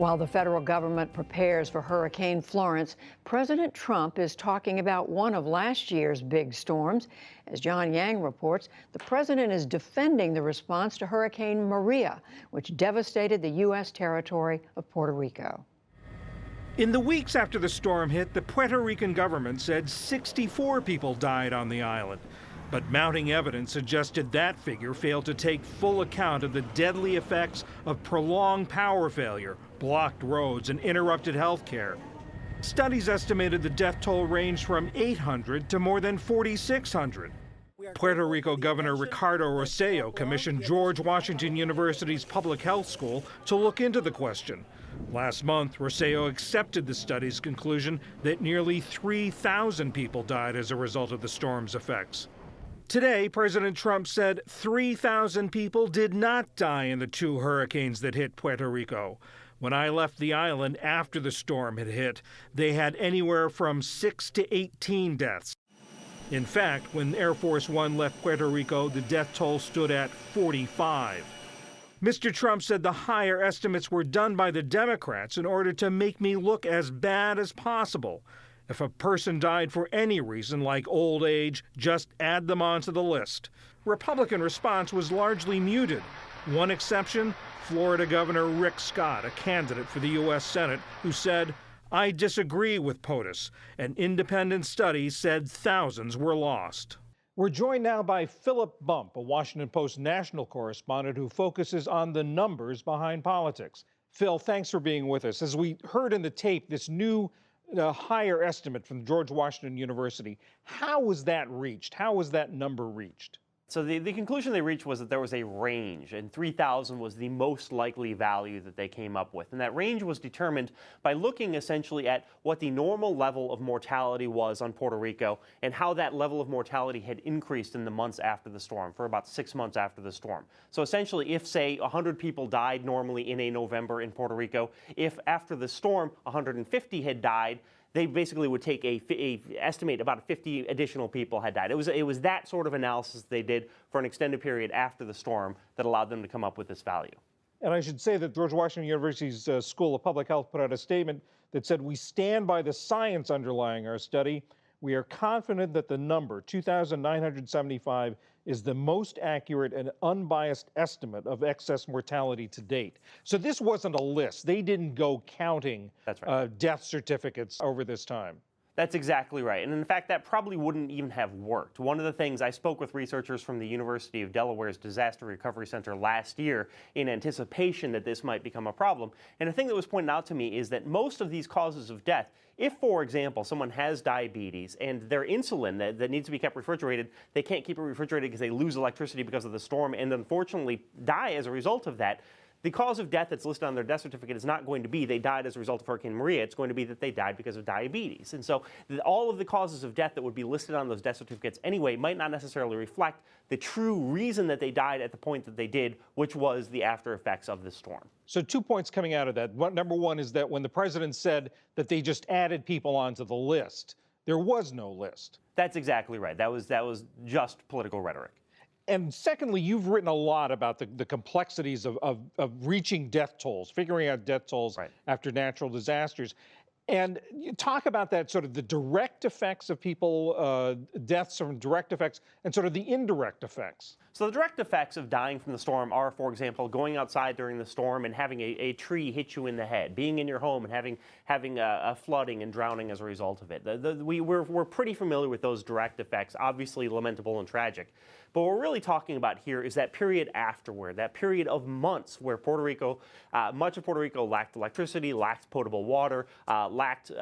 While the federal government prepares for Hurricane Florence, President Trump is talking about one of last year's big storms. As John Yang reports, the president is defending the response to Hurricane Maria, which devastated the U.S. territory of Puerto Rico. In the weeks after the storm hit, the Puerto Rican government said 64 people died on the island. But mounting evidence suggested that figure failed to take full account of the deadly effects of prolonged power failure, blocked roads, and interrupted health care. Studies estimated the death toll ranged from 800 to more than 4,600. Puerto Rico Governor Ricardo Rossello commissioned George Washington University's Public Health School to look into the question. Last month, Rossello accepted the study's conclusion that nearly 3,000 people died as a result of the storm's effects. Today, President Trump said 3,000 people did not die in the two hurricanes that hit Puerto Rico. When I left the island after the storm had hit, they had anywhere from 6 to 18 deaths. In fact, when Air Force One left Puerto Rico, the death toll stood at 45. Mr. Trump said the higher estimates were done by the Democrats in order to make me look as bad as possible. If a person died for any reason, like old age, just add them onto the list. Republican response was largely muted. One exception, Florida Governor Rick Scott, a candidate for the U.S. Senate, who said, "I disagree with POTUS. An independent study said thousands were lost." We're joined now by Philip Bump, a Washington Post national correspondent who focuses on the numbers behind politics. Phil, thanks for being with us. As we heard in the tape, this new higher estimate from George Washington University, how was that reached? How was that number reached? So the conclusion they reached was that there was a range, and 3,000 was the most likely value that they came up with. And that range was determined by looking essentially at what the normal level of mortality was on Puerto Rico and how that level of mortality had increased in the months after the storm, for about 6 months after the storm. So essentially, if, say, 100 people died normally in a November in Puerto Rico, if after the storm 150 had died, they basically would take estimate about 50 additional people had died. It was that sort of analysis they did for an extended period after the storm that allowed them to come up with this value. And I should say that George Washington University's School of Public Health put out a statement that said, "We stand by the science underlying our study. We are confident that the number, 2,975, is the most accurate and unbiased estimate of excess mortality to date." So this wasn't a list. They didn't go counting That's right. Death certificates over this time. That's exactly right. And in fact, that probably wouldn't even have worked. One of the things, I spoke with researchers from the University of Delaware's Disaster Recovery Center last year in anticipation that this might become a problem. And the thing that was pointed out to me is that most of these causes of death, if, for example, someone has diabetes and their insulin that needs to be kept refrigerated, they can't keep it refrigerated because they lose electricity because of the storm and unfortunately die as a result of that, the cause of death that's listed on their death certificate is not going to be they died as a result of Hurricane Maria. It's going to be that they died because of diabetes. And so all of the causes of death that would be listed on those death certificates anyway might not necessarily reflect the true reason that they died at the point that they did, which was the after effects of the storm. So 2 points coming out of that. Number one is that when the president said that they just added people onto the list, there was no list. That's exactly right. That was just political rhetoric. And secondly, you've written a lot about the complexities of reaching death tolls, figuring out death tolls after natural disasters. And you talk about that sort of the direct effects of people, deaths from direct effects, and sort of the indirect effects. So the direct effects of dying from the storm are, for example, going outside during the storm and having a tree hit you in the head, being in your home and having a flooding and drowning as a result of it. We're pretty familiar with those direct effects, obviously lamentable and tragic. But what we're really talking about here is that period afterward, that period of months where Puerto Rico, much of Puerto Rico lacked electricity, lacked potable water, lacked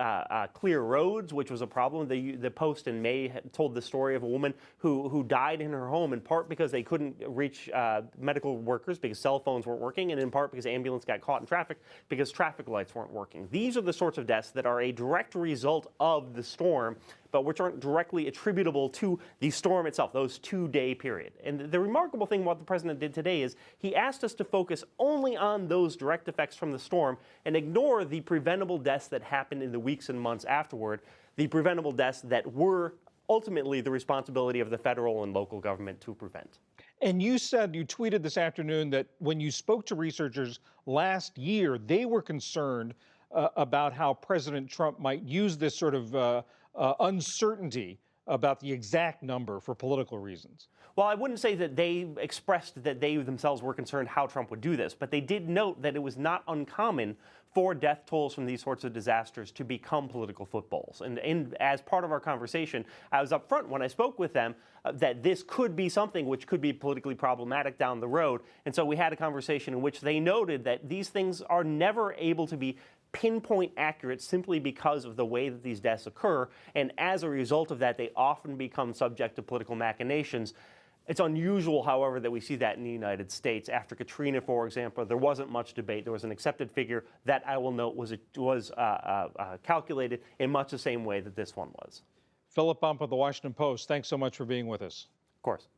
clear roads, which was a problem. The Post in May told the story of a woman who died in her home in part because they couldn't reach medical workers because cell phones weren't working, and in part because ambulance got caught in traffic because traffic lights weren't working. These are the sorts of deaths that are a direct result of the storm, but which aren't directly attributable to the storm itself, those 2-day period. And the remarkable thing what the president did today is he asked us to focus only on those direct effects from the storm and ignore the preventable deaths that happened in the weeks and months afterward, the preventable deaths that were ultimately the responsibility of the federal and local government to prevent. And you said, you tweeted this afternoon that when you spoke to researchers last year, they were concerned about how President Trump might use this sort of uncertainty about the exact number for political reasons. Well, I wouldn't say that they expressed that they themselves were concerned how Trump would do this, but they did note that it was not uncommon for death tolls from these sorts of disasters to become political footballs. And as part of our conversation, I was upfront when I spoke with them that this could be something which could be politically problematic down the road. And so we had a conversation in which they noted that these things are never able to be pinpoint accurate simply because of the way that these deaths occur. And as a result of that, they often become subject to political machinations. It's unusual, however, that we see that in the United States. After Katrina, for example, there wasn't much debate. There was an accepted figure that I will note was calculated in much the same way that this one was. Philip Bump of the Washington Post, thanks so much for being with us. Of course.